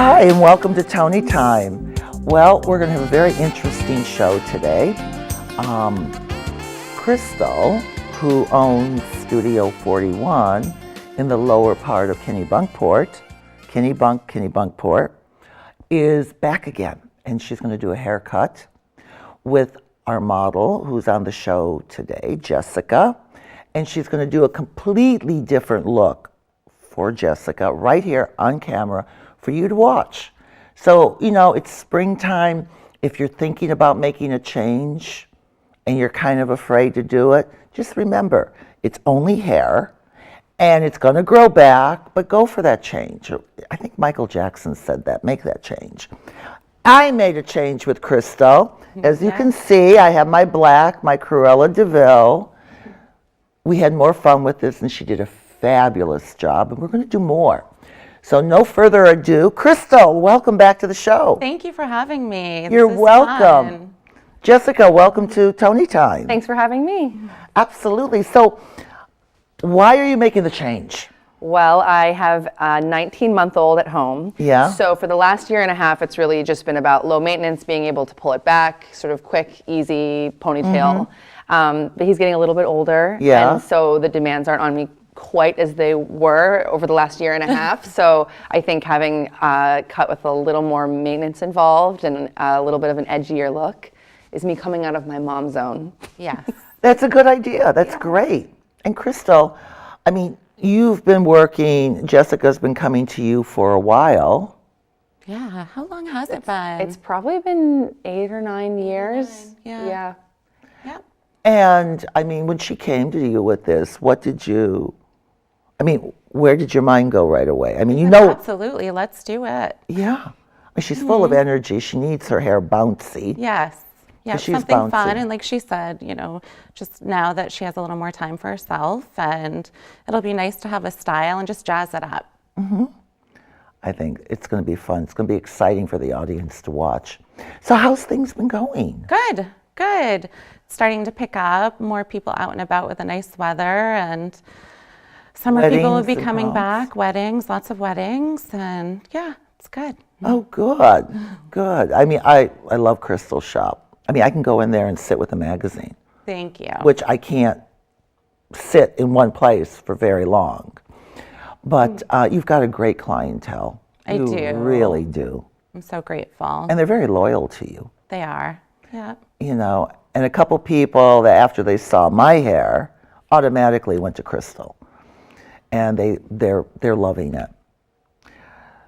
Hi, and welcome to Tony Time. Well, we're going to have a very interesting show today. Crystal, who owns Studio 41 in the lower part of Kennebunkport, is back again, and she's going to do a haircut with our model who's on the show today, Jessica, and she's going to do a completely different look for Jessica right here on camera for you to watch. So, you know, it's springtime. If you're thinking about making a change and you're kind of afraid to do it, just remember, it's only hair and it's going to grow back, but go for that change. I think Michael Jackson said that, make that change. I made a change with Crystal. As you can see, I have my black, my Cruella de Vil. We had more fun with this and she did a fabulous job, and we're going to do more. So no further ado, Crystal, welcome back to the show. Thank you for having me. You're welcome. Fun. Jessica, welcome to Tony Time. Thanks for having me. Absolutely. So why are you making the change? Well, I have a 19-month-old at home. Yeah. So for the last year and a half, it's really just been about low maintenance, being able to pull it back, sort of quick, easy ponytail. But he's getting a little bit older. Yeah. And so the demands aren't on me quite as they were over the last year and a half. So I think having a cut with a little more maintenance involved and a little bit of an edgier look is me coming out of my mom zone. Yes. That's a good idea. That's great. And Crystal, I mean, you've been working, Jessica's been coming to you for a while. Yeah. How long has it been? It's probably been 8 or 9 years. Yeah. Yeah. And I mean, when she came to you with this, where did your mind go right away? I mean, you know. Absolutely. Let's do it. Yeah. She's full of energy. She needs her hair bouncy. Yes. Yeah, She's something bouncy. fun. And like she said, you know, just now that she has a little more time for herself, and it'll be nice to have a style and just jazz it up. I think it's going to be fun. It's going to be exciting for the audience to watch. So how's things been going? Good. Good. Starting to pick up, more people out and about with the nice weather, and summer people will be Weddings and coming proms. back, weddings, lots of weddings, and yeah, it's good. Oh, good. Good. I mean, I love Crystal's shop. I mean, I can go in there and sit with a magazine, Thank you. which I can't sit in one place for very long. But you've got a great clientele. I You do. really do. I'm so grateful. And they're very loyal to you. They are. Yeah. You know, and a couple people that after they saw my hair automatically went to Crystal, and they're loving it.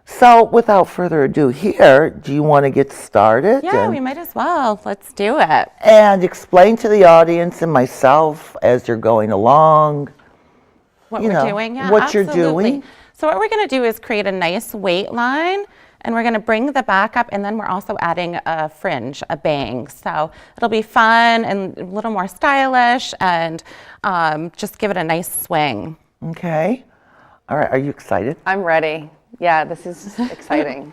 So without further ado, here, do you want to get started? Yeah, we might as well. Let's do it. And explain to the audience and myself as you're going along What You we're know, doing. Yeah, what you're absolutely. doing. So what we're going to do is create a nice weight line, and we're going to bring the back up, and then we're also adding a fringe, a bang. So it'll be fun and a little more stylish, and just give it a nice swing. Okay. All right. Are you excited? I'm ready. Yeah, this is exciting.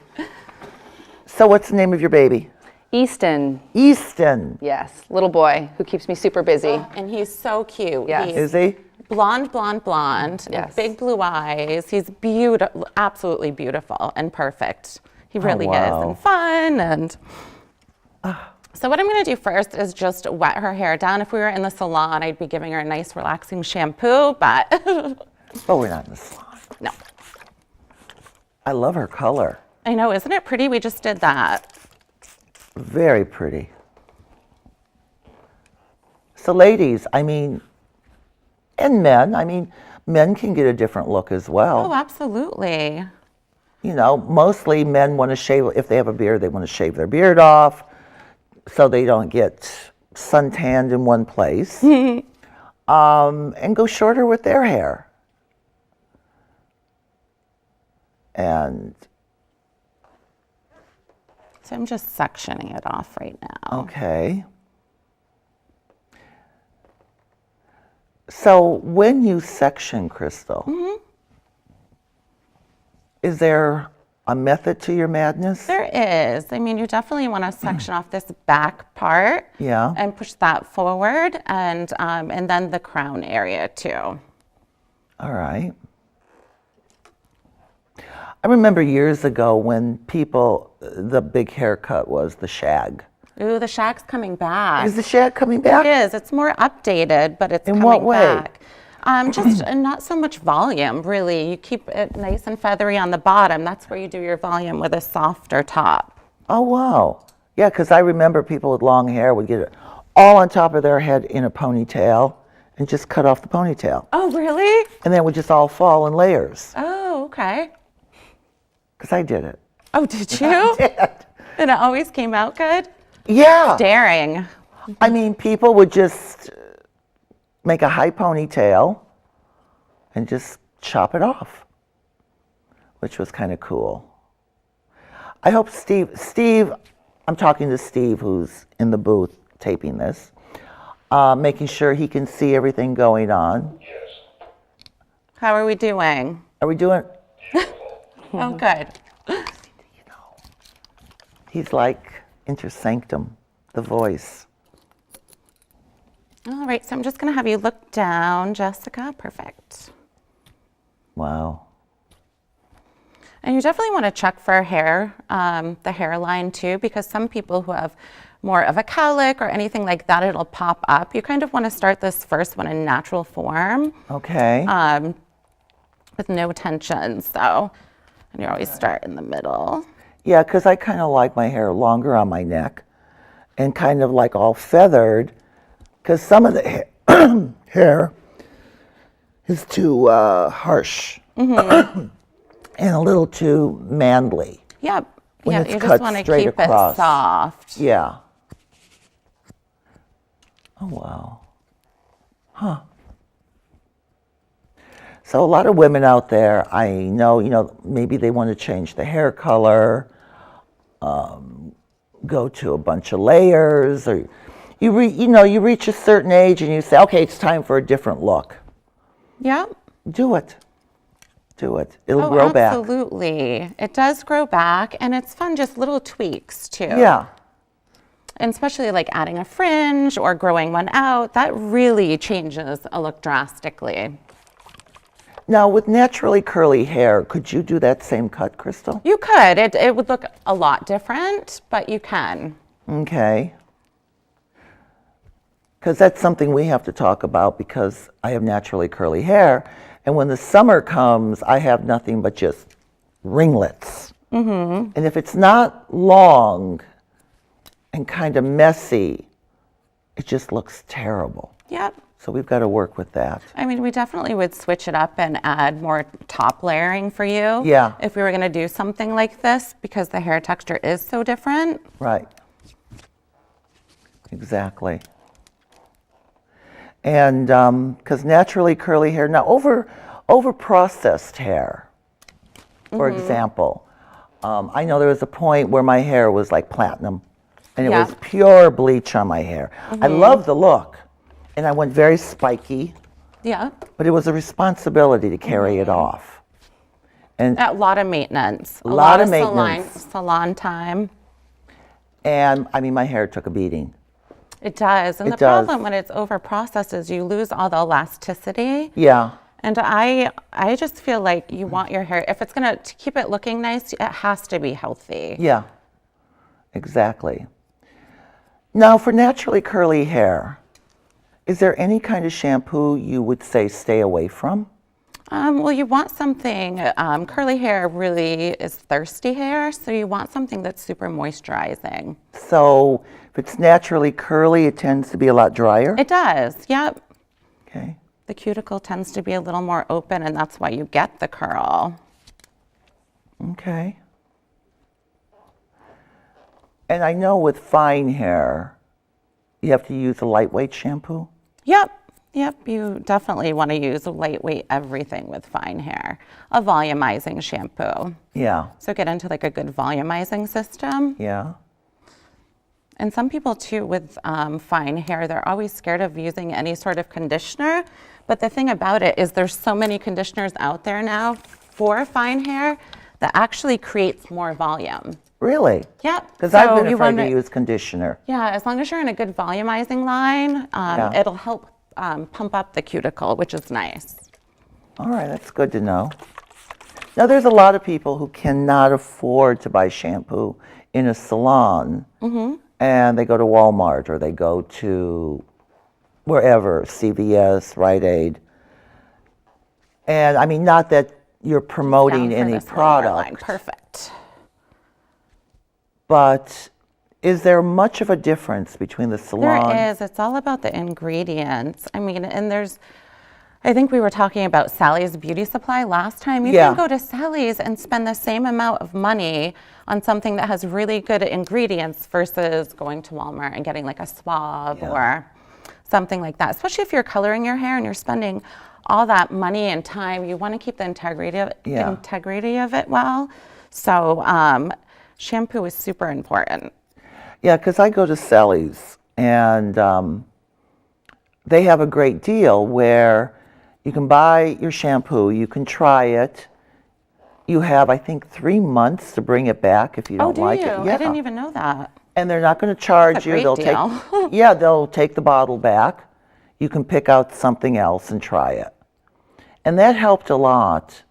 So what's the name of your baby? Easton, Easton. yes, little boy who keeps me super busy. And he's so cute. Yes. He's Is he? blonde, and Yes. big blue eyes. He's beautiful, absolutely beautiful and perfect. He really is, wow. and fun. And so what I'm going to do first is just wet her hair down. If we were in the salon, I'd be giving her a nice relaxing shampoo, but Oh, we're not in the salon. no. I love her color. I know, isn't it pretty? We just did that. Very pretty. So ladies, I mean, and men, I mean, men can get a different look as well. Oh, absolutely. You know, mostly men want to shave, if they have a beard, they want to shave their beard off so they don't get suntanned in one place and go shorter with their hair. And So I'm just sectioning it off right now. okay. So when you section, Crystal, is there a method to your madness? There is. I mean, you definitely want to section off this back part. Yeah. And push that forward, and then the crown area too. All right. I remember years ago when people, the big haircut was the shag. Ooh, the shag's coming back. Is the shag coming back? It is. It's more updated, but it's In coming what way? back. Just not so much volume, really. You keep it nice and feathery on the bottom. That's where you do your volume with a softer top. Oh, wow. Yeah, because I remember people with long hair would get it all on top of their head in a ponytail and just cut off the ponytail. Oh, really? And then it would just all fall in layers. Oh, okay. Because I did it. Oh, did you? I did. And it always came out good? Yeah. Daring. I mean, people would just make a high ponytail and just chop it off, which was kind of cool. I hope Steve, I'm talking to Steve, who's in the booth taping this, making sure he can see everything going on. How are we doing? Are we doing? Oh, good. He's like inter sanctum, the voice. All right, so I'm just going to have you look down, Jessica. Perfect. Wow. And you definitely want to check for hair, the hairline too, because some people who have more of a cowlick or anything like that, it'll pop up. You kind of want to start this first one in natural form. Okay. With no tension, so, and you always start in the middle. Yeah, because I kind of like my hair longer on my neck and kind of like all feathered, because some of the hair is too harsh and a little too manly. Yep. When Yeah, it's you cut just want to straight keep across. it soft. Yeah. Oh, wow. Huh. So a lot of women out there, I know, maybe they want to change the hair color, go to a bunch of layers, or you reach a certain age and you say, okay, it's time for a different look. Yep. Do it. Do it. It'll grow back. Absolutely. It does grow back, and it's fun, just little tweaks too. Yeah. And especially like adding a fringe or growing one out, that really changes a look drastically. Now, with naturally curly hair, could you do that same cut, Crystal? You could. It would look a lot different, but you can. Okay. Because that's something we have to talk about, because I have naturally curly hair, and when the summer comes, I have nothing but just ringlets. Mm-hmm. And if it's not long and kind of messy, it just looks terrible. Yep. So we've got to work with that. I mean, we definitely would switch it up and add more top layering for you. Yeah. If we were going to do something like this, because the hair texture is so different. Right. Exactly. And because naturally curly hair, now over processed hair, for example, I know there was a point where my hair was like platinum, and it was pure bleach on my hair. I love the look, and I went very spiky, Yeah. but it was a responsibility to carry it off. And A lot of maintenance. A lot of salon- maintenance. Salon time. and I mean, my hair took a beating. It does. And It the does. problem when it's over processed is you lose all the elasticity. Yeah. And I just feel like you want your hair, if it's going to keep it looking nice, it has to be healthy. Yeah, exactly. Now, for naturally curly hair, is there any kind of shampoo you would say stay away from? Well, you want something, curly hair really is thirsty hair, so you want something that's super moisturizing. So, if it's naturally curly, it tends to be a lot drier? It does, yep. Okay. The cuticle tends to be a little more open, and that's why you get the curl. Okay. And I know with fine hair, you have to use a lightweight shampoo? Yep, you definitely want to use a lightweight everything with fine hair. A volumizing shampoo. Yeah, So get into like a good volumizing system. yeah. And some people too with fine hair, they're always scared of using any sort of conditioner. But the thing about it is there's so many conditioners out there now for fine hair that actually creates more volume. Really? Yep. Because I've been you afraid to wanna- use conditioner. Yeah, as long as you're in a good volumizing line, it'll help pump up the cuticle, which is nice. All right, that's good to know. Now, there's a lot of people who cannot afford to buy shampoo in a salon, and they go to Walmart or they go to wherever, CVS, Rite Aid. And I mean, not that you're promoting Down for any this Walmart line. product, Perfect. but is there much of a difference between the salon? There is. It's all about the ingredients. I mean, and I think we were talking about Sally's Beauty Supply last time. You Yeah. can go to Sally's and spend the same amount of money on something that has really good ingredients versus going to Walmart and getting like a swab or something like that. Especially if you're coloring your hair and you're spending all that money and time, you want to keep the integrity of it well. So shampoo is super important. Yeah, because I go to Sally's and they have a great deal where you can buy your shampoo, you can try it. You have, I think, 3 months to bring it back if you don't like it. I didn't even know that. And they're not going to charge That's a you. great They'll deal. take, they'll take the bottle back. You can pick out something else and try it. And that helped a lot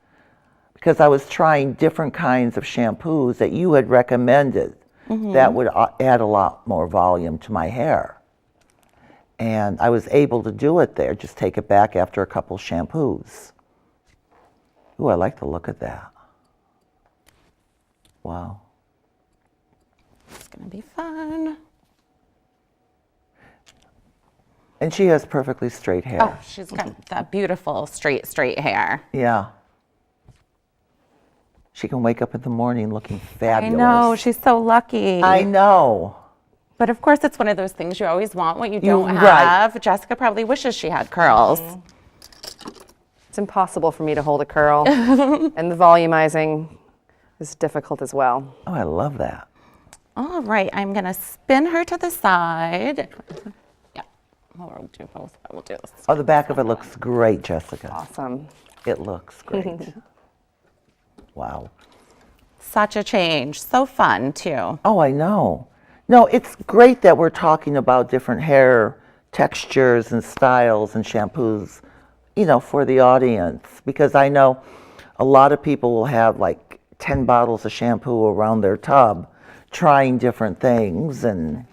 because I was trying different kinds of shampoos that you had recommended that would add a lot more volume to my hair. And I was able to do it there, just take it back after a couple shampoos. Ooh, I like the look of that. Wow. It's going to be fun. And she has perfectly straight hair. Oh, she's got that beautiful straight hair. Yeah. She can wake up in the morning looking fabulous. I know, she's so lucky. I know. But of course, it's one of those things you always want what you don't Right. have. Jessica probably wishes she had curls. It's impossible for me to hold a curl, and the volumizing is difficult as well. Oh, I love that. All right, I'm going to spin her to the side. Yeah, we'll do both, but we'll do this. Oh, the back of it looks great, Jessica. Awesome. It looks great. Wow. Such a change. So fun, too. Oh, I know. No, it's great that we're talking about different hair textures and styles and shampoos, for the audience. Because I know a lot of people will have like 10 bottles of shampoo around their tub trying different things. And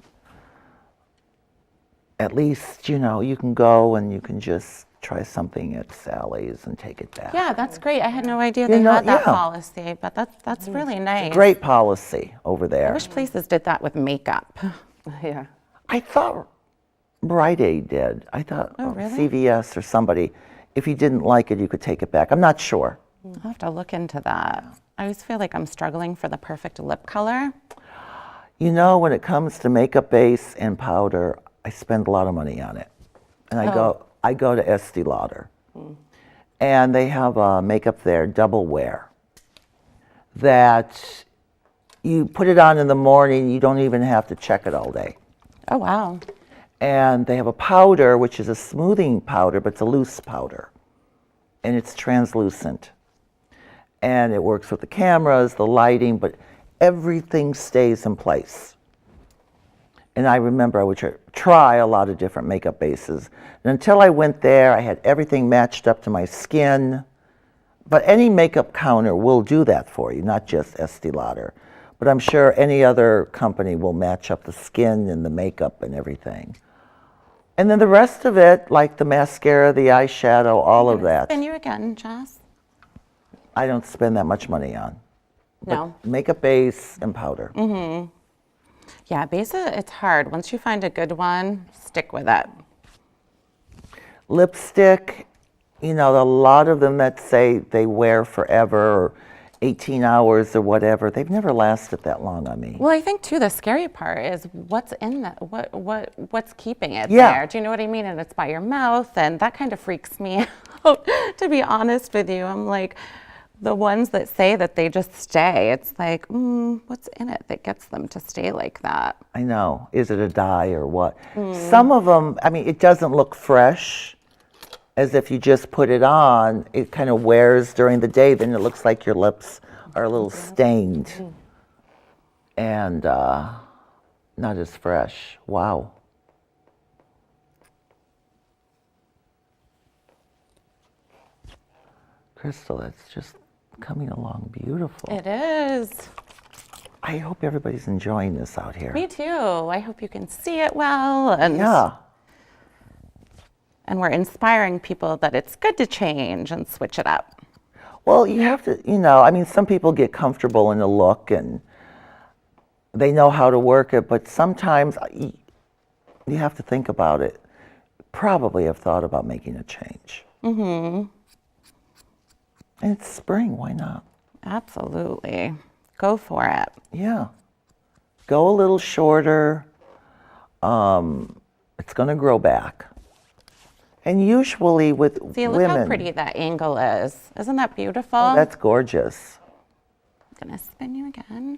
at least, you can go and you can just try something at Sally's and take it back. Yeah, that's great. I had no idea they had that yeah. policy, but that's really nice. Great policy over there. I wish places did that with makeup. Yeah. I thought Rite Aid did. I thought really? CVS or somebody. If you didn't like it, you could take it back. I'm not sure. I'll have to look into that. I always feel like I'm struggling for the perfect lip color. When it comes to makeup base and powder, I spend a lot of money on it. And I go to Estee Lauder. And they have a makeup there, double wear, that you put it on in the morning, you don't even have to check it all day. Oh, wow. And they have a powder, which is a smoothing powder, but it's a loose powder. And it's translucent. And it works with the cameras, the lighting, but everything stays in place. And I remember I would try a lot of different makeup bases. And until I went there, I had everything matched up to my skin. But any makeup counter will do that for you, not just Estee Lauder. But I'm sure any other company will match up the skin and the makeup and everything. And then the rest of it, like the mascara, the eyeshadow, all of that, Spin you again, Jess. I don't spend that much money on. No. Makeup base and powder. Yeah, base, it's hard. Once you find a good one, stick with it. Lipstick, a lot of them that say they wear forever or 18 hours or whatever, they've never lasted that long on me. Well, I think too the scary part is what's in that. What's keeping it Yeah. there? Do you know what I mean? And it's by your mouth, and that kind of freaks me out. To be honest with you, I'm like, the ones that say that they just stay. It's like, what's in it that gets them to stay like that? I know. Is it a dye or what? Some of them, it doesn't look fresh. As if you just put it on, it kind of wears during the day, then it looks like your lips are a little stained and not as fresh. Wow. Crystal, that's just Coming along beautiful. It is. I hope everybody's enjoying this out here. Me too. I hope you can see it well. And Yeah. And we're inspiring people that it's good to change and switch it up. Well, you have to, I mean, some people get comfortable in the look and they know how to work it, but sometimes you have to think about it. Probably have thought about making a change. Mm-hmm. And it's spring, why not? Absolutely. Go for it. Yeah. Go a little shorter. It's going to grow back. And usually with See, look women. how pretty that angle is. Isn't that beautiful? Oh, that's gorgeous. I'm going to spin you again.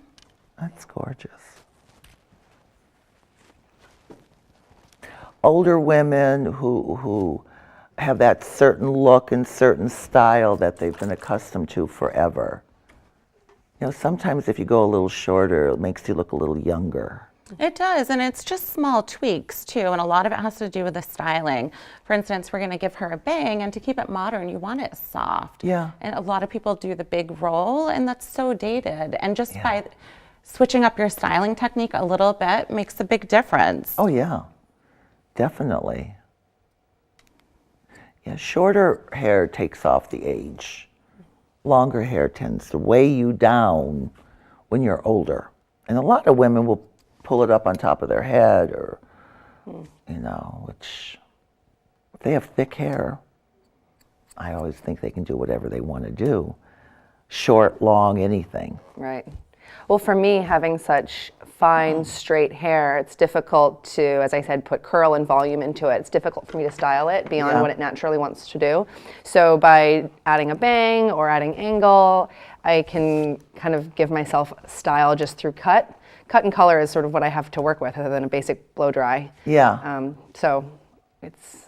That's gorgeous. Older women who have that certain look and certain style that they've been accustomed to forever. Sometimes if you go a little shorter, it makes you look a little younger. It does, and it's just small tweaks too, and a lot of it has to do with the styling. For instance, we're going to give her a bang, and to keep it modern, you want it soft. Yeah. And a lot of people do the big roll, and that's so dated. And just by switching up your styling technique a little bit makes a big difference. Oh yeah, definitely. Yeah, shorter hair takes off the age. Longer hair tends to weigh you down when you're older. And a lot of women will pull it up on top of their head or, which, if they have thick hair, I always think they can do whatever they want to do. Short, long, anything. Right. Well, for me, having such fine, straight hair, it's difficult to, as I said, put curl and volume into it. It's difficult for me to style it beyond what it naturally wants to do. So by adding a bang or adding angle, I can kind of give myself style just through cut. Cut and color is sort of what I have to work with other than a basic blow dry. Yeah. So it's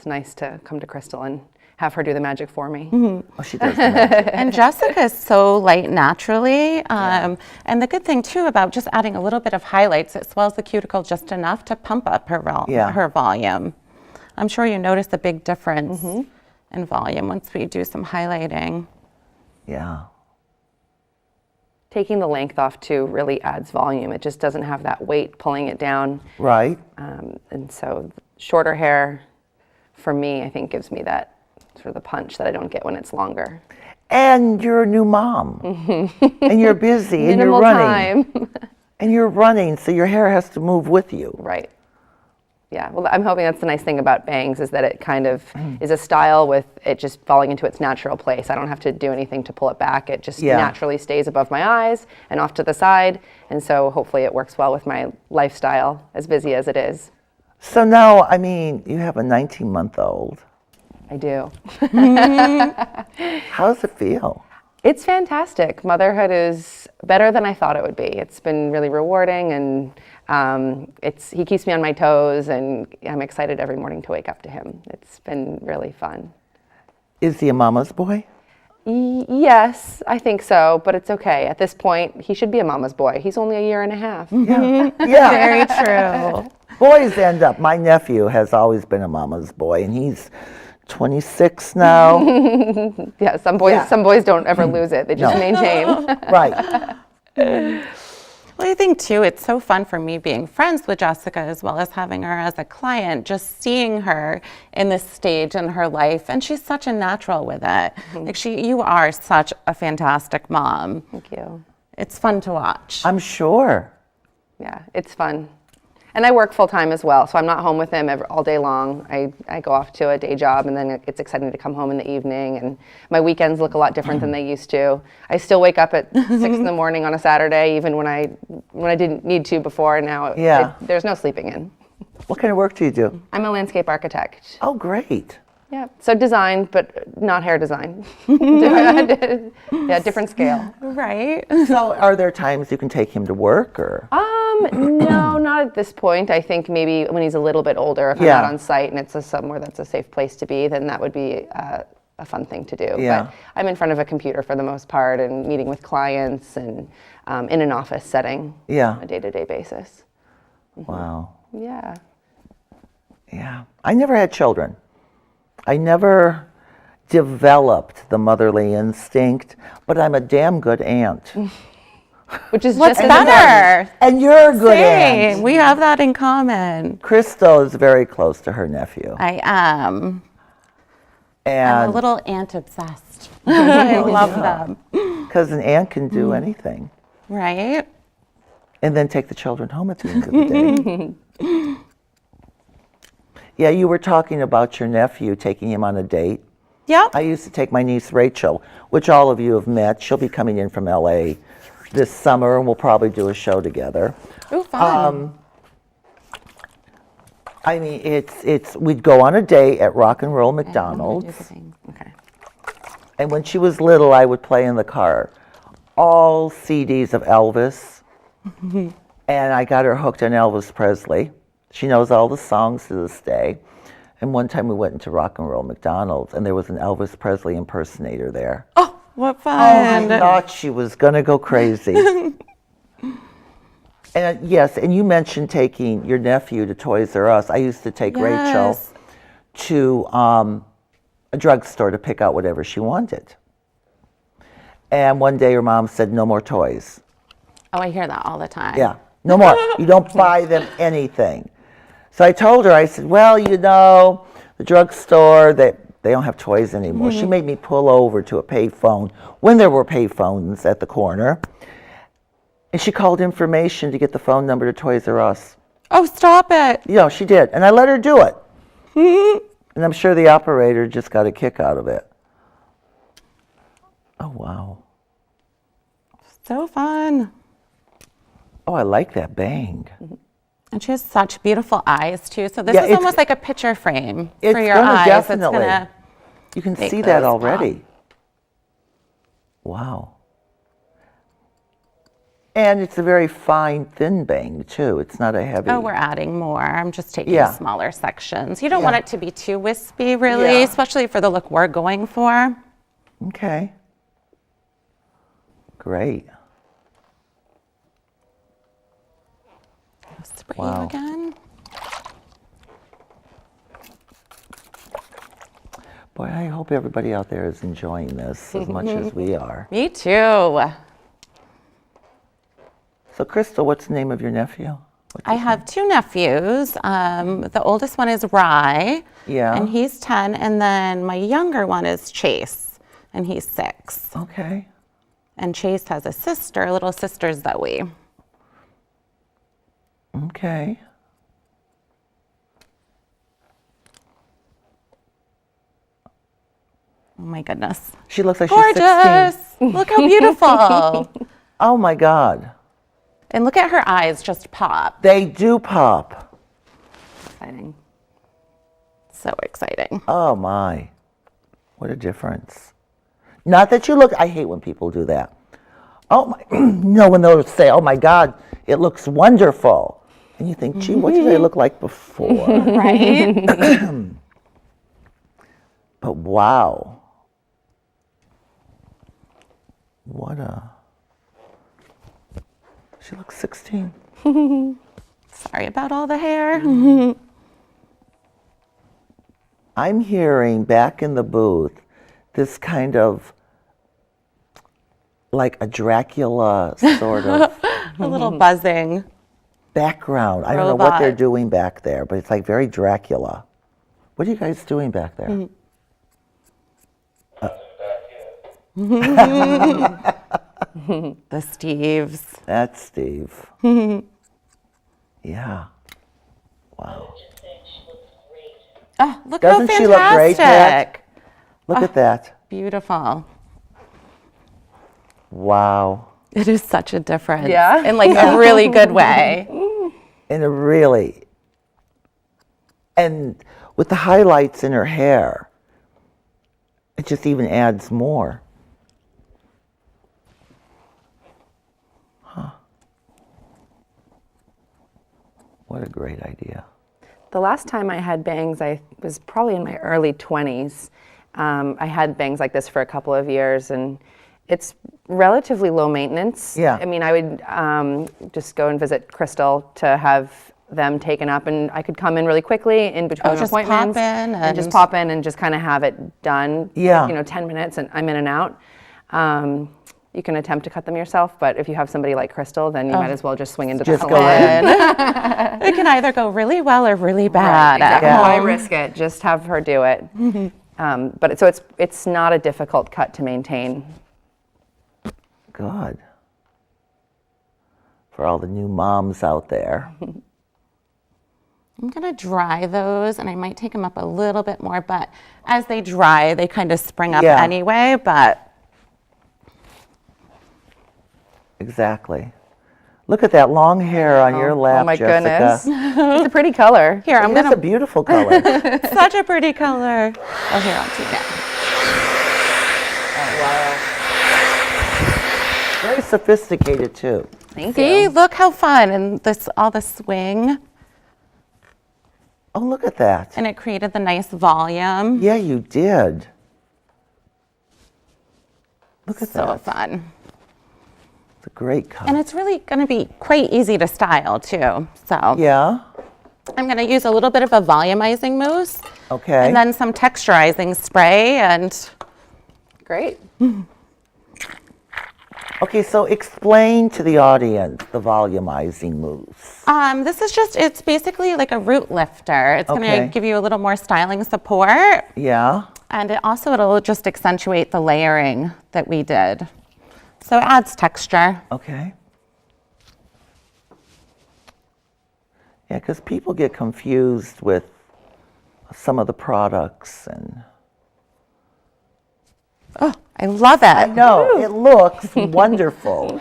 nice to come to Crystal and have her do the magic for me. Oh, she does the magic. And Jessica is so light naturally. And the good thing too about just adding a little bit of highlights, it swells the cuticle just enough to pump up her volume. I'm sure you notice a big difference in volume once we do some highlighting. Yeah. Taking the length off too really adds volume. It just doesn't have that weight pulling it down. Right. And so shorter hair, for me, I think gives me that sort of the punch that I don't get when it's longer. And you're a new mom. And you're busy and you're running. Time. And you're running, so your hair has to move with you. Right. Yeah, well, I'm hoping that's the nice thing about bangs is that it kind of is a style with it just falling into its natural place. I don't have to do anything to pull it back. It just naturally stays above my eyes and off to the side. And so hopefully it works well with my lifestyle, as busy as it is. So now, I mean, you have a 19-month-old. I do. How does it feel? It's fantastic. Motherhood is better than I thought it would be. It's been really rewarding, and he keeps me on my toes, and I'm excited every morning to wake up to him. It's been really fun. Is he a mama's boy? Yes, I think so, but it's okay. At this point, he should be a mama's boy. He's only a year and a half. Yeah. Yeah. Very true. Boys end up, my nephew has always been a mama's boy, and he's 26 now. Yeah, some boys don't ever lose it. They just maintain. Right. Well, I think too, it's so fun for me being friends with Jessica as well as having her as a client, just seeing her in this stage in her life, and she's such a natural with it. Like you are such a fantastic mom. Thank you. It's fun to watch. I'm sure. Yeah, it's fun. And I work full time as well, so I'm not home with him all day long. I go off to a day job, and then it's exciting to come home in the evening. And my weekends look a lot different than they used to. I still wake up at 6 in the morning on a Saturday, even when I didn't need to before. And now there's no sleeping in. What kind of work do you do? I'm a landscape architect. Oh, great. Yeah, so design, but not hair design. Yeah, different scale. Right. So are there times you can take him to work or? No, not at this point. I think maybe when he's a little bit older, if I'm not on site and it's somewhere that's a safe place to be, then that would be a fun thing to do. Yeah. But I'm in front of a computer for the most part and meeting with clients and in an office setting on a day-to-day basis. Wow. Yeah. Yeah. I never had children. It developed the motherly instinct, but I'm a damn good aunt. Which is What's just as important. better? And you're a good Same. aunt. We have that in common. Crystal is very close to her nephew. I am. I'm And a little ant obsessed. I love them. because an aunt can do anything. Right? And then take the children home at the end of the day. Yeah, you were talking about your nephew, taking him on a date. Yep. I used to take my niece Rachel, which all of you have met. She'll be coming in from LA this summer, and we'll probably do a show together. Ooh, fun. I mean, we'd go on a date at Rock and Roll I'm gonna do McDonald's, the thing. Okay. and when she was little, I would play in the car all CDs of Elvis, and I got her hooked on Elvis Presley. She knows all the songs to this day. And one time we went into Rock and Roll McDonald's, and there was an Elvis Presley impersonator there. Oh, what I fun. thought she was going to go crazy. And yes, and you mentioned taking your nephew to Toys R Us. I used to take Rachel Yes. to a drugstore to pick out whatever she wanted. And one day her mom said, no more toys. Oh, I hear that all the time. Yeah, no more. You don't buy them anything. So I told her, I said, well, you know, the drugstore, they don't have toys anymore. She made me pull over to a payphone when there were payphones at the corner. And she called information to get the phone number to Toys R Us. Oh, stop it. You know, she did. And I let her do it. And I'm sure the operator just got a kick out of it. Oh, wow. So fun. Oh, I like that bang. And she has such beautiful eyes, too. So this Yeah, is it's- almost like a picture frame It's for your gonna eyes. definitely. It's going to... You can make see that those already. Wow. And it's a very fine, thin bang, too. It's not a heavy. Oh, we're adding more. I'm just taking Yeah. smaller sections. You don't Yeah. want it to be too wispy, really, Yeah. especially for the look we're going for. Okay. Great. Spray Wow. you again. Boy, I hope everybody out there is enjoying this as much as we are. Me too. So, Crystal, what's the name of your nephew? I have two nephews. The oldest one is Rye, Yeah. and he's 10, and then my younger one is Chase, and he's 6. Okay. And Chase has a sister, a little sister Zoe. Okay. Oh my goodness. She looks like she's 16. Gorgeous! Look how beautiful. Oh my God. And look at her eyes just pop. They do pop. Exciting. So exciting. Oh my. What a difference. Not that you look, I hate when people do that. Oh my, no, when they'll say, oh my God, it looks wonderful. And you think, gee, what did I look like before? Right? But wow. What a, she looks 16. Sorry about all the hair. I'm hearing back in the booth this kind of like a Dracula sort of A little buzzing. background. I don't know what they're Robot. doing back there, but it's like very Dracula. What are you guys doing back there? The Steves. That's Steve. Yeah. Wow. Oh, look Doesn't how she look great, fantastic. Pat? Look at that. Beautiful. Wow. It is such a difference. Yeah? In like a really good way. In a really, and with the highlights in her hair, it just even adds more. Huh. What a great idea. The last time I had bangs, I was probably in my early 20s. I had bangs like this for a couple of years, and it's relatively low maintenance. Yeah. I mean, I would just go and visit Crystal to have them taken up, and I could come in really quickly in between just pop appointments in and just and- pop in and just kind of have it done. Yeah. 10 minutes and I'm in and out. You can attempt to cut them yourself, but if you have somebody like Crystal, then you might as well just swing into the Just go salon. in. It can either go really well or really bad Exactly. at Why home. risk it? Just have her do it. But it's not a difficult cut to maintain. Good. For all the new moms out there. I'm gonna dry those, and I might take them up a little bit more, but as they dry, they kind of spring up Yeah. anyway, but Exactly. Look at that long hair on your lap, oh my Jessica. goodness. It's a pretty color. here, I'm It is gonna, a beautiful color. such a pretty color. Oh, here, I'll do that. Very sophisticated too. Thank See, you. look how fun, and this all the swing, Oh, look at that. and it created the nice volume. Yeah, you did. Look at So that. fun. It's a great cut. And it's really gonna be quite easy to style too. So Yeah. I'm gonna use a little bit of a volumizing mousse, Okay. and then some texturizing spray, and Great. Okay, so explain to the audience the volumizing mousse. this is just, it's basically like a root lifter. It's Okay. gonna give you a little more styling support, Yeah. and it'll just accentuate the layering that we did. So it adds texture. Okay. Yeah, because people get confused with some of the products and. Oh, I love it. No, it looks wonderful.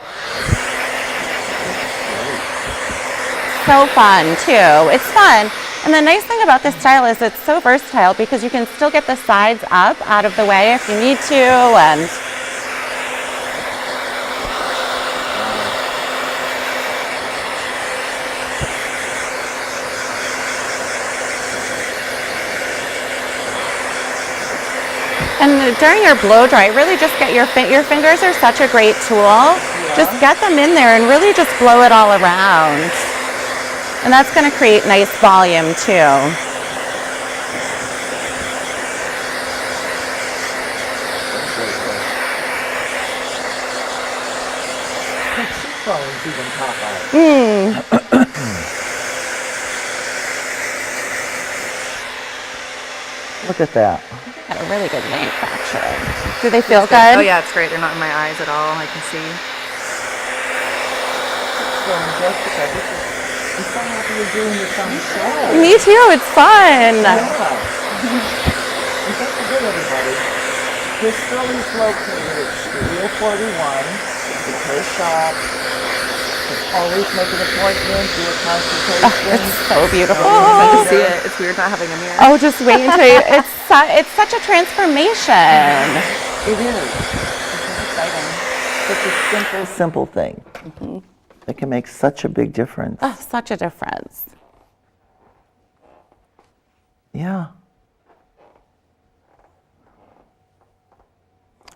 So fun too. It's fun. And the nice thing about this style is it's so versatile because you can still get the sides up out of the way if you need to, and during your blow dry, really just get your fingers are such a great tool. Just get them in there and really just blow it all around. And that's going to create nice volume too. Cheekbones even pop out. Look at that. Got a really good manufacturer. Do they feel good? Oh yeah, it's great. They're not in my eyes at all. I can see. So, Jessica, I'm so happy you're doing this on the show. Me too. It's fun. Yeah. And don't forget, everybody, Crystal is located at Studio 41, it's her shop. You can always make an appointment, do a consultation. It's so beautiful. I can see it. It's weird not having a mirror. Oh, just wait until it's such a transformation. It is. It's exciting. Such a simple thing. It can make such a big difference. Oh, such a difference. Yeah.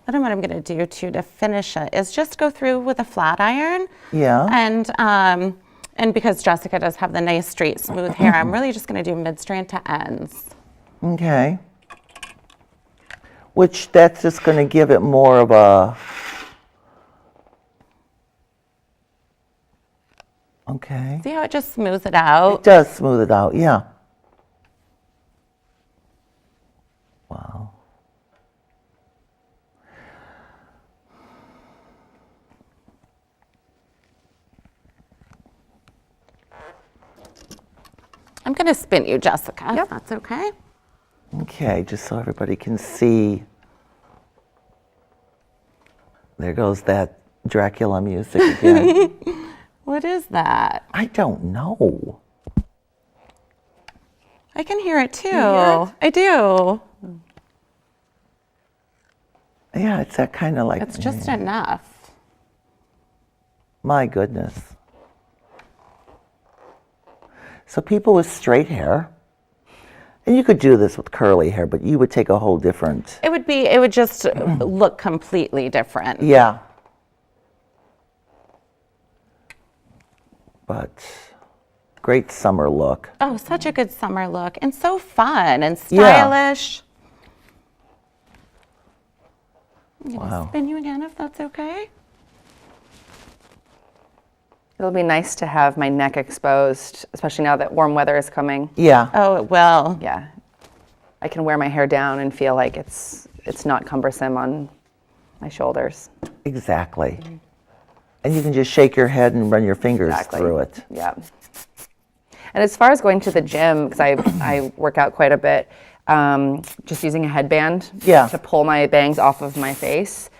I don't know what I'm going to do too to finish it is just go through with a flat iron. Yeah. And because Jessica does have the nice straight smooth hair, I'm really just going to do mid-strand to ends. Okay. Which that's just going to give it more of a. Okay. See how it just smooths it out? It does smooth it out, yeah. Wow. I'm going to spin you, Jessica, if Yep. that's okay. Okay, just so everybody can see. There goes that Dracula music again. What is that? I don't know. I can hear it too. hear it? I do. Yeah, it's that kind of like. It's just enough. My goodness. So people with straight hair, and you could do this with curly hair, but you would take a whole different. It would just look completely different. Yeah. But great summer look. Oh, such a good summer look, and so fun and Yeah. stylish. I'm gonna Wow. spin you again if that's okay. It'll be nice to have my neck exposed, especially now that warm weather is coming. Yeah, Oh, it will. Yeah. I can wear my hair down and feel like it's not cumbersome on my shoulders. exactly. And you can just shake your head and run your fingers Exactly. through it. Yeah. And as far as going to the gym, because I work out quite a bit, just using a headband Yeah. to pull my bangs off of my face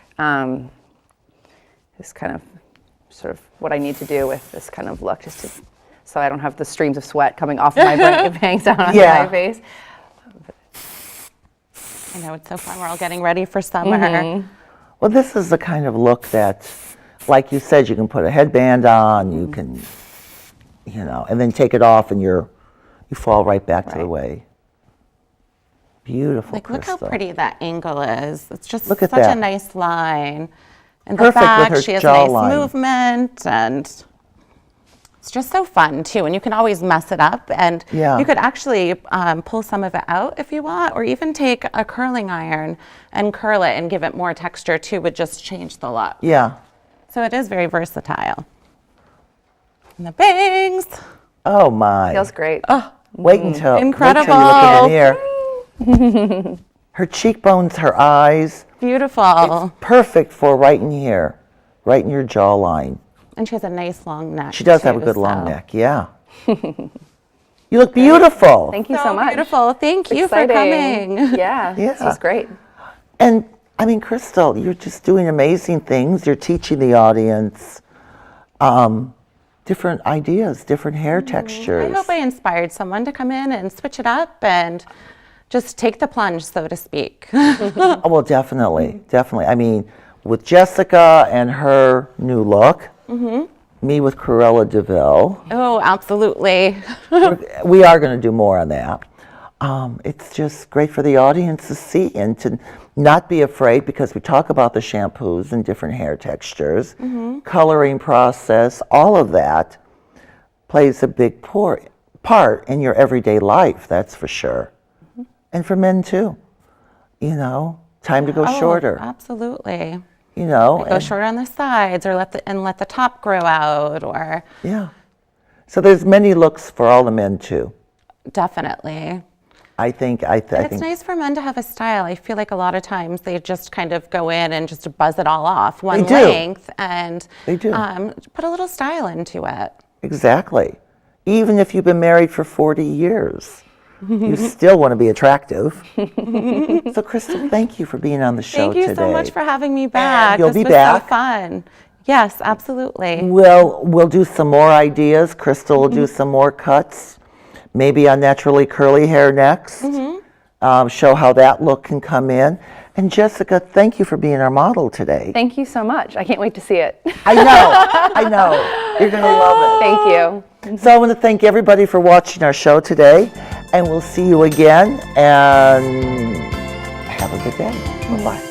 is kind of sort of what I need to do with this kind of look, so I don't have the streams of sweat coming off of my bangs down onto Yeah. my face. I know, it's so fun. We're all getting ready for summer. Mm-hmm. Well, this is the kind of look that, like you said, you can put a headband on, you can, and then take it off and you fall right back to the Right. way. Beautiful, Like, look Crystal. how pretty that angle is. It's just Look at such a that. nice line. And the Perfect with back, her she has a nice jawline. movement, and it's just so fun too. And you can always mess it up, and Yeah. you could actually pull some of it out if you want, or even take a curling iron and curl it and give it more texture too, would just change the look. Yeah. So it is very versatile. And the bangs. Oh my. Feels great. Wait until Incredible. Wait till you look at in here. Her cheekbones, her eyes, Beautiful. perfect for right in here, right in your jawline. And she has a nice long neck. She does have a too, good long so. neck. Yeah. You look beautiful. Thank you so much. Beautiful. Thank you for Exciting. coming. Yeah, this Yeah. is great. And I mean, Crystal, you're just doing amazing things. You're teaching the audience different ideas, different hair I textures. hope I inspired someone to come in and switch it up and just take the plunge, so to speak. Oh, well, definitely, definitely. I mean, with Jessica and her new look, me with Cruella DeVille, Oh, absolutely. we are going to do more on that. It's just great for the audience to see and to not be afraid, because we talk about the shampoos and different hair textures, coloring process, all of that plays a big part in your everyday life, that's for sure. And for men too, time to go shorter, Absolutely. Go Go shorter on the sides, or let the top grow out, or Yeah. So there's many looks for all the men too. definitely. I think It's nice for men to have a style. I feel like a lot of times they just kind of go in and just buzz it all off one They do. length and They do. Put a little style into it. Exactly. Even if you've been married for 40 years, you still want to be attractive. So, Crystal, thank you for being on the show Thank you today. so much for having me back. you'll This be was back. so fun. Yes, absolutely. We'll do some more ideas. Crystal will do some more cuts, maybe on naturally curly hair next. Show how that look can come in. And Jessica, thank you for being our model today. Thank you so much. I can't wait to see it. I know. You're going to love Thank you. it. So I want to thank everybody for watching our show today, and we'll see you again, and have a good day. Bye-bye.